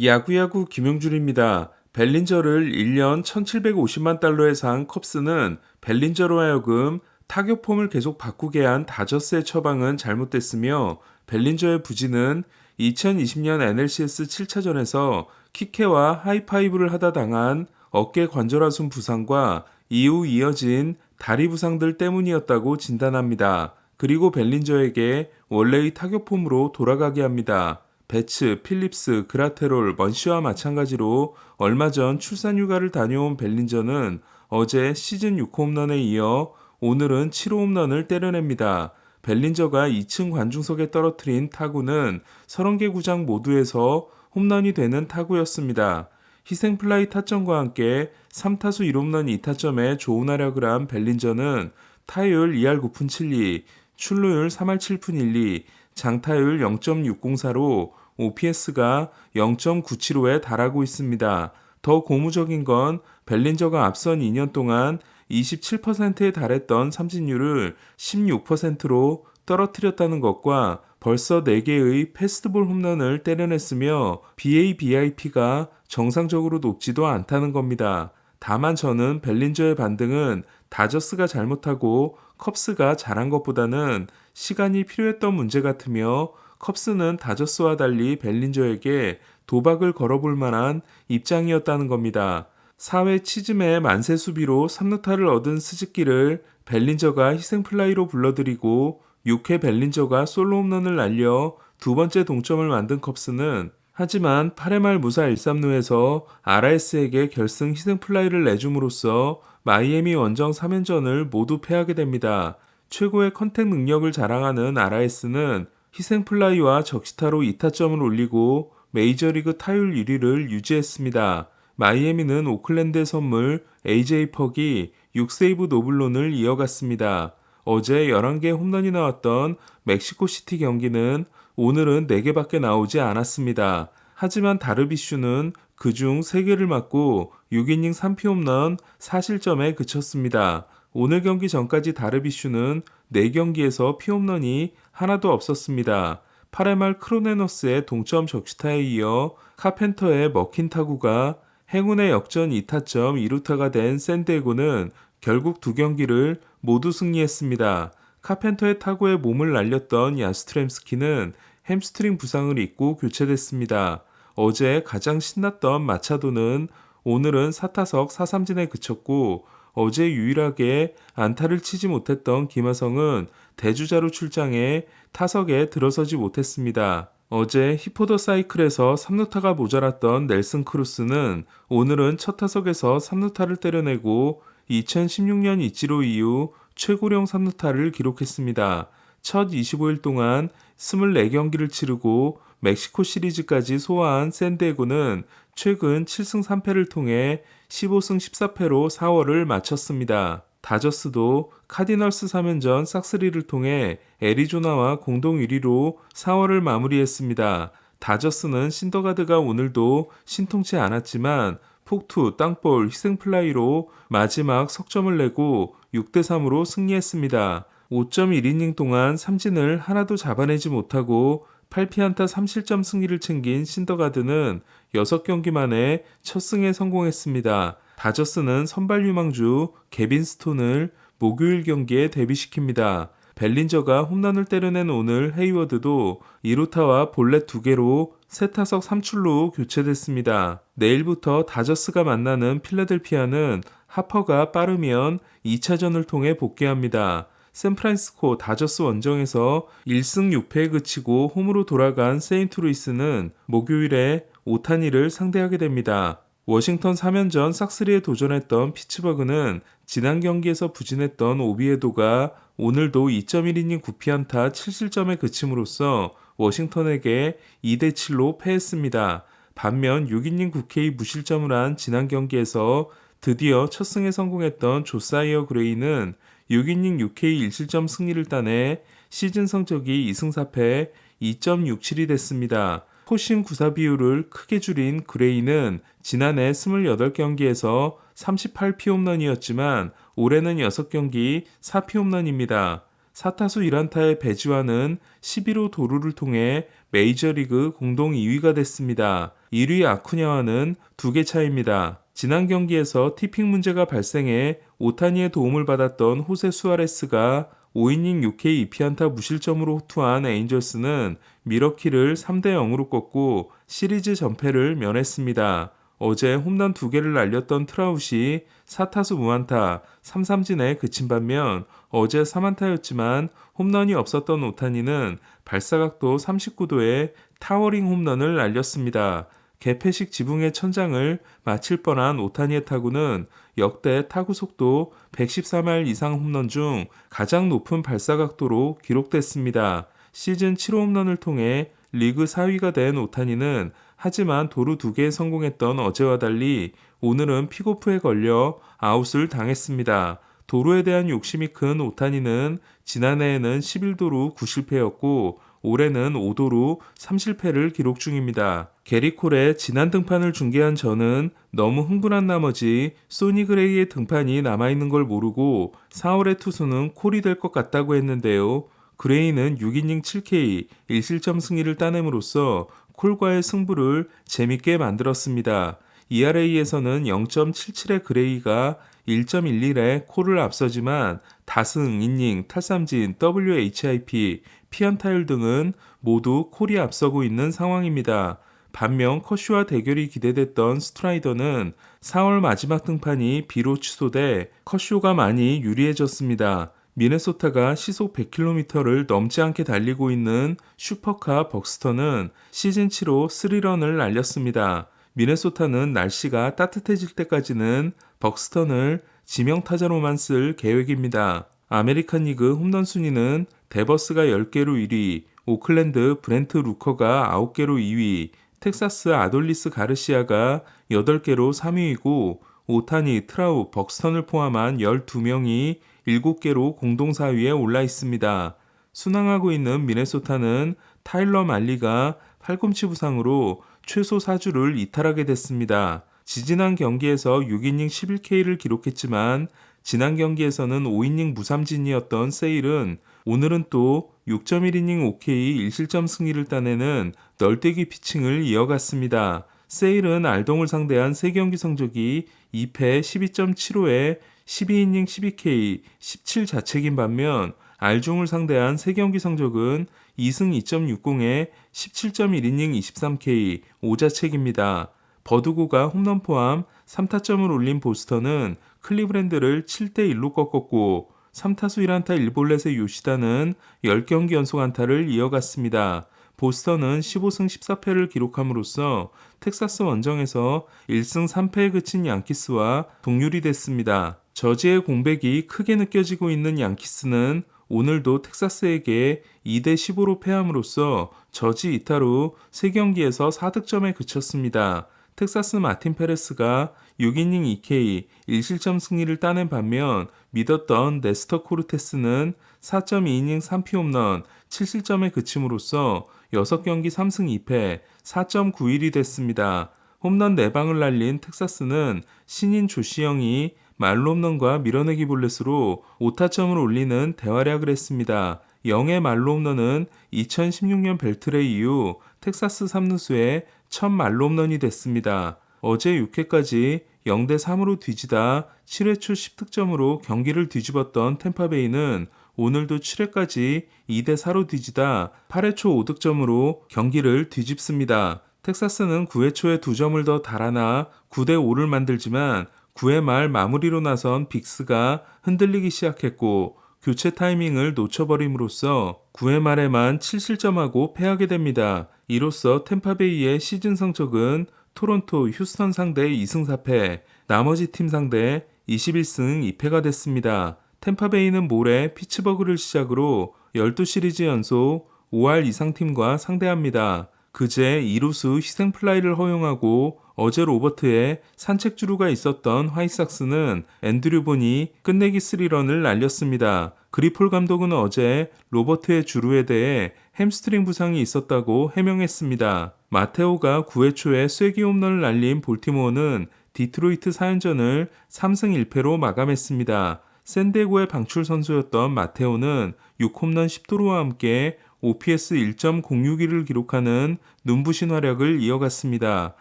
야구야구 김용준입니다. 벨린저를 1년 1750만 달러에 산 컵스는 벨린저로 하여금 타격 폼을 계속 바꾸게 한 다저스의 처방은 잘못됐으며 벨린저의 부진은 2020년 NLCS 7차전에서 키케와 하이파이브를 하다 당한 어깨 관절하순 부상과 이후 이어진 다리 부상들 때문이었다고 진단합니다. 그리고 벨린저에게 원래의 타격 폼으로 돌아가게 합니다. 베츠, 필립스, 그라테롤, 먼시와 마찬가지로 얼마 전 출산휴가를 다녀온 벨린저는 어제 시즌 6호 홈런에 이어 오늘은 7호 홈런을 때려냅니다. 벨린저가 2층 관중석에 떨어뜨린 타구는 30개 구장 모두에서 홈런이 되는 타구였습니다. 희생플라이 타점과 함께 3타수 1홈런 2타점에 좋은 활약을 한 벨린저는 타율 2할 9푼 7리, 출루율 3할 7푼 1리, 장타율 0.604로 OPS가 0.975에 달하고 있습니다. 더 고무적인 건 벨린저가 앞선 2년 동안 27%에 달했던 삼진율을 16%로 떨어뜨렸다는 것과 벌써 4개의 패스트볼 홈런을 때려냈으며 BABIP가 정상적으로 높지도 않다는 겁니다. 다만 저는 벨린저의 반등은 다저스가 잘못하고 컵스가 잘한 것보다는 시간이 필요했던 문제 같으며 컵스는 다저스와 달리 벨린저에게 도박을 걸어볼 만한 입장이었다는 겁니다. 4회 치즈의 만세 수비로 3루타를 얻은 스즈키를 벨린저가 희생플라이로 불러들이고 6회 벨린저가 솔로 홈런을 날려 두 번째 동점을 만든 컵스는 하지만 8회 말 무사 1-3루에서 RS에게 결승 희생플라이를 내줌으로써 마이애미 원정 3연전을 모두 패하게 됩니다. 최고의 컨택 능력을 자랑하는 RS는 희생플라이와 적시타로 2타점을 올리고 메이저리그 타율 1위를 유지했습니다. 마이애미는 오클랜드의 선물 AJ 퍽이 6세이브 노블론을 이어갔습니다. 어제 11개 홈런이 나왔던 멕시코시티 경기는 오늘은 4개밖에 나오지 않았습니다. 하지만 다르비슈는 그중 3개를 맞고 6이닝 3피 홈런 4실점에 그쳤습니다. 오늘 경기 전까지 다르비슈는 4경기에서 피홈런이 하나도 없었습니다. 8회 말 크로네너스의 동점 적시타에 이어 카펜터의 먹힌 타구가 행운의 역전 2타점 2루타가 된 샌디에고는 결국 두 경기를 모두 승리했습니다. 카펜터의 타구에 몸을 날렸던 야스트렘스키는 햄스트링 부상을 입고 교체됐습니다. 어제 가장 신났던 마차도는 오늘은 4타석 4삼진에 그쳤고 어제 유일하게 안타를 치지 못했던 김하성은 대주자로 출장해 타석에 들어서지 못했습니다. 어제 히포더 사이클에서 3루타가 모자랐던 넬슨 크루스는 오늘은 첫 타석에서 3루타를 때려내고 2016년 이치로 이후 최고령 3루타를 기록했습니다. 첫 25일 동안 24경기를 치르고 멕시코 시리즈까지 소화한 샌디에고는 최근 7승 3패를 통해 15승 14패로 4월을 마쳤습니다. 다저스도 카디널스 3연전 싹쓸이를 통해 애리조나와 공동 1위로 4월을 마무리했습니다. 다저스는 신더가드가 오늘도 신통치 않았지만 폭투, 땅볼, 희생플라이로 마지막 석점을 내고 6대3으로 승리했습니다. 5.1이닝 동안 삼진을 하나도 잡아내지 못하고 8피안타 3실점 승리를 챙긴 신더가드는 6경기 만에 첫 승에 성공했습니다. 다저스는 선발 유망주 개빈 스톤을 목요일 경기에 데뷔시킵니다. 벨린저가 홈런을 때려낸 오늘 헤이워드도 2루타와 볼넷 2개로 3타석 3출루 교체됐습니다. 내일부터 다저스가 만나는 필라델피아는 하퍼가 빠르면 2차전을 통해 복귀합니다. 샌프란시스코 다저스 원정에서 1승 6패에 그치고 홈으로 돌아간 세인트루이스는 목요일에 오타니를 상대하게 됩니다. 워싱턴 3연전 싹쓸이에 도전했던 피츠버그는 지난 경기에서 부진했던 오비에도가 오늘도 2.1이닝 9피안타 7실점에 그침으로써 워싱턴에게 2대7로 패했습니다. 반면 6이닝 9K 무실점을 한 지난 경기에서 드디어 첫 승에 성공했던 조사이어 그레이는 6이닝 6K 1실점 승리를 따내 시즌 성적이 2승 4패 2.67이 됐습니다. 포신 구사 비율을 크게 줄인 그레이는 지난해 28경기에서 38피 홈런이었지만 올해는 6경기 4피 홈런입니다. 4타수 1안타의 배지와는 11호 도루를 통해 메이저리그 공동 2위가 됐습니다. 1위 아쿠냐와는 2개 차이입니다. 지난 경기에서 티핑 문제가 발생해 오타니의 도움을 받았던 호세 수아레스가 5이닝 6K 2피안타 무실점으로 호투한 에인절스는 미러키를 3대0으로 꺾고 시리즈 전패를 면했습니다. 어제 홈런 2개를 날렸던 트라웃이 4타수 무안타 3삼진에 그친 반면 어제 3안타였지만 홈런이 없었던 오타니는 발사각도 39도의 타워링 홈런을 날렸습니다. 개폐식 지붕의 천장을 맞힐 뻔한 오타니의 타구는 역대 타구 속도 114마일 이상 홈런 중 가장 높은 발사각도로 기록됐습니다. 시즌 7호 홈런을 통해 리그 4위가 된 오타니는 하지만 도루 2개에 성공했던 어제와 달리 오늘은 픽오프에 걸려 아웃을 당했습니다. 도루에 대한 욕심이 큰 오타니는 지난해에는 11도루 9실패였고 올해는 5도루 3실패를 기록 중입니다. 게리 콜의 지난 등판을 중계한 저는 너무 흥분한 나머지 소니 그레이의 등판이 남아있는 걸 모르고 4월의 투수는 콜이 될 것 같다고 했는데요. 그레이는 6이닝 7K 1실점 승리를 따냄으로써 콜과의 승부를 재밌게 만들었습니다. ERA에서는 0.77의 그레이가 1.11에 콜을 앞서지만 다승, 이닝, 탈삼진, WHIP, 피안타율 등은 모두 콜이 앞서고 있는 상황입니다. 반면 커쇼와 대결이 기대됐던 스트라이더는 4월 마지막 등판이 비로 취소돼 커쇼가 많이 유리해졌습니다. 미네소타가 시속 100km를 넘지 않게 달리고 있는 슈퍼카 벅스터는 시즌 7호 3런을 날렸습니다. 미네소타는 날씨가 따뜻해질 때까지는 벅스턴을 지명타자로만 쓸 계획입니다. 아메리칸 리그 홈런 순위는 데버스가 10개로 1위, 오클랜드 브렌트 루커가 9개로 2위, 텍사스 아돌리스 가르시아가 8개로 3위이고 오타니, 트라우, 벅스턴을 포함한 12명이 7개로 공동 4위에 올라 있습니다. 순항하고 있는 미네소타는 타일러 말리가 팔꿈치 부상으로 최소 4주를 이탈하게 됐습니다. 지지난 경기에서 6이닝 11K를 기록했지만 지난 경기에서는 5이닝 무삼진이었던 세일은 오늘은 또 6.1이닝 5K 1실점 승리를 따내는 널뛰기 피칭을 이어갔습니다. 세일은 알동을 상대한 3경기 성적이 2패 12.75에 12이닝 12K 17자책인 반면 알종을 상대한 3경기 성적은 2승 2.60에 17.1이닝 23K 5자책입니다. 버두고가 홈런 포함 3타점을 올린 보스턴은 클리브랜드를 7대1로 꺾었고 3타수 1안타 1볼넷의 요시다는 10경기 연속 안타를 이어갔습니다. 보스턴은 15승 14패를 기록함으로써 텍사스 원정에서 1승 3패에 그친 양키스와 동률이 됐습니다. 저지의 공백이 크게 느껴지고 있는 양키스는 오늘도 텍사스에게 2대15로 패함으로써 저지 이탈 후 3경기에서 4득점에 그쳤습니다. 텍사스 마틴 페레스가 6이닝 2K 1실점 승리를 따낸 반면 믿었던 네스터 코르테스는 4.2이닝 3피 홈런 7실점에 그침으로써 6경기 3승 2패 4.91이 됐습니다. 홈런 4방을 날린 텍사스는 신인 조시영이 말로 홈런과 밀어내기 볼넷으로 5타점을 올리는 대활약을 했습니다. 영의 말로 홈런은 2016년 벨트레이 이후 텍사스 3루수의 첫 말로 홈런이 됐습니다. 어제 6회까지 0대3으로 뒤지다 7회 초 10득점으로 경기를 뒤집었던 템파베이는 오늘도 7회까지 2대4로 뒤지다 8회 초 5득점으로 경기를 뒤집습니다. 텍사스는 9회 초에 2점을 더 달아나 9대5를 만들지만 9회 말 마무리로 나선 빅스가 흔들리기 시작했고 교체 타이밍을 놓쳐버림으로써 9회 말에만 7실점하고 패하게 됩니다. 이로써 템파베이의 시즌 성적은 토론토, 휴스턴 상대 2승 4패, 나머지 팀 상대 21승 2패가 됐습니다. 템파베이는 모레 피츠버그를 시작으로 12시리즈 연속 5할 이상 팀과 상대합니다. 그제 2루수 희생플라이를 허용하고 어제 로버트의 산책주루가 있었던 화이삭스는 앤드류 본이 끝내기 3런을 날렸습니다. 그리폴 감독은 어제 로버트의 주루에 대해 햄스트링 부상이 있었다고 해명했습니다. 마테오가 9회 초에 쐐기 홈런을 날린 볼티모어는 디트로이트 4연전을 3승 1패로 마감했습니다. 샌디에고의 방출 선수였던 마테오는 6홈런 10도루와 함께 OPS 1.061을 기록하는 눈부신 활약을 이어갔습니다.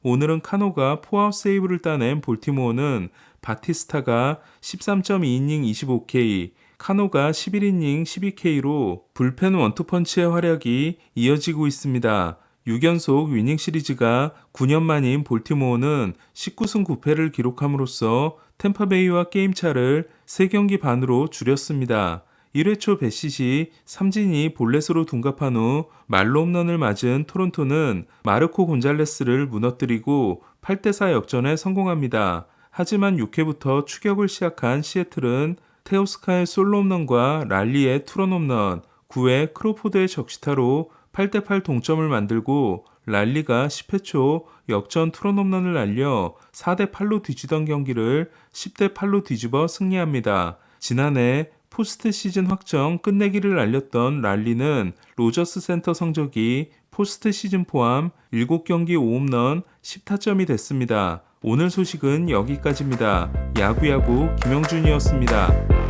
오늘은 카노가 포아웃 세이브를 따낸 볼티모어는 바티스타가 13.2이닝 25K, 카노가 11이닝 12K로 불펜 원투펀치의 활약이 이어지고 있습니다. 6연속 위닝 시리즈가 9년 만인 볼티모어는 19승 9패를 기록함으로써 템파베이와 게임차를 3경기 반으로 줄였습니다. 1회 초 배시시 삼진이 볼넷으로 둔갑한 후 말로 홈런을 맞은 토론토는 마르코 곤잘레스를 무너뜨리고 8대4 역전에 성공합니다. 하지만 6회부터 추격을 시작한 시애틀은 테오스카의 솔로 홈런과 랄리의 투런 홈런, 9회 크로포드의 적시타로 8대8 동점을 만들고 랄리가 10회 초 역전 투런 홈런을 날려 4대8로 뒤지던 경기를 10대8로 뒤집어 승리합니다. 지난해 포스트 시즌 확정 끝내기를 알렸던 랄리는 로저스 센터 성적이 포스트 시즌 포함 7경기 5홈런 10타점이 됐습니다. 오늘 소식은 여기까지입니다. 야구야구 김영준이었습니다.